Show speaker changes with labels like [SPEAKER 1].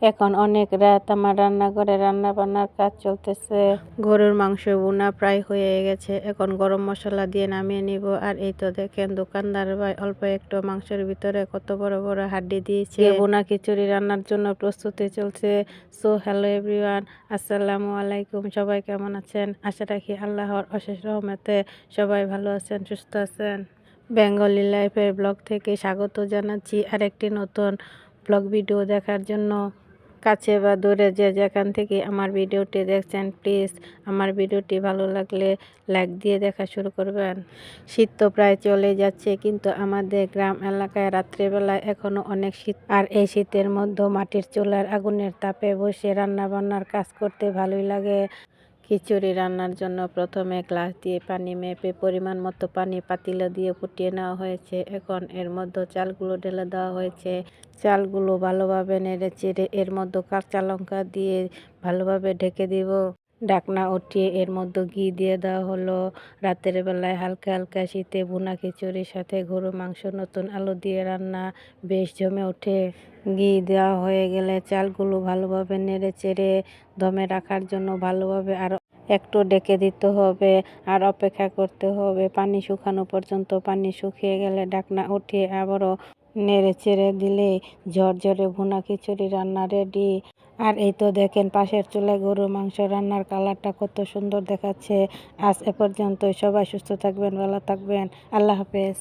[SPEAKER 1] এখন অনেক রাত আমার রান্নাঘরে রান্না-বান্নার কাজ চলতেছে। গরুর মাংস ভুনা প্রায় হয়ে গেছে। এখন গরম মসলা দিয়ে নামিয়ে নিব। আর এই তো দেখেন দোকানদার ভাই অল্প একটু মাংসের ভিতরে কত বড় বড় হাড্ডি দিয়েছে। ভুনা খিচুড়ি রান্নার জন্য প্রস্তুতি চলছে। সো হ্যালো এভরিওয়ান, আসসালামু আলাইকুম। সবাই কেমন আছেন? আশা রাখি আল্লাহর অশেষ রহমতে সবাই ভালো আছেন, সুস্থ আছেন। বেঙ্গলি লাইফের ব্লগ থেকে স্বাগত জানাচ্ছি আরেকটি নতুন ব্লগ ভিডিও দেখার জন্য। কাছে বা দূরে যে যেখান থেকে আমার ভিডিওটি দেখছেন, প্লিজ আমার ভিডিওটি ভালো লাগলে লাইক দিয়ে দেখা শুরু করবেন। শীত তো প্রায় চলে যাচ্ছে, কিন্তু আমাদের গ্রাম এলাকায় রাত্রেবেলায় এখনো অনেক শীত। আর এই শীতের মধ্যে মাটির চুলার আগুনের তাপে বসে রান্না বান্নার কাজ করতে ভালোই লাগে। খিচুড়ি রান্নার জন্য প্রথমে গ্লাস দিয়ে পানি মেপে পরিমাণ মতো পানি পাতিলে দিয়ে ফুটিয়ে নেওয়া হয়েছে। এখন এর মধ্যে চালগুলো ঢেলে দেওয়া হয়েছে। চালগুলো ভালোভাবে নেড়ে চেড়ে এর মধ্যে কাঁচা লঙ্কা দিয়ে ভালোভাবে ঢেকে দিব। ঢাকনা উঠিয়ে এর মধ্যে ঘি দিয়ে দেওয়া হলো। রাতের বেলায় হালকা হালকা শীতে ভুনা খিচুড়ির সাথে গরুর মাংস, নতুন আলু দিয়ে রান্না বেশ জমে ওঠে। ঘি দেওয়া হয়ে গেলে চালগুলো ভালোভাবে নেড়ে চেড়ে দমে রাখার জন্য ভালোভাবে আরও একটু ঢেকে দিতে হবে আর অপেক্ষা করতে হবে পানি শুকানো পর্যন্ত। পানি শুকিয়ে গেলে ঢাকনা উঠিয়ে আবারও নেড়ে চেড়ে দিলে ঝরঝরে ভুনা খিচুড়ি রান্না রেডি। আর এই তো দেখেন পাশের চুলায় গরুর মাংস রান্নার কালারটা কত সুন্দর দেখাচ্ছে। আজ এ পর্যন্তই। সবাই সুস্থ থাকবেন, ভালো থাকবেন। আল্লাহ হাফেজ।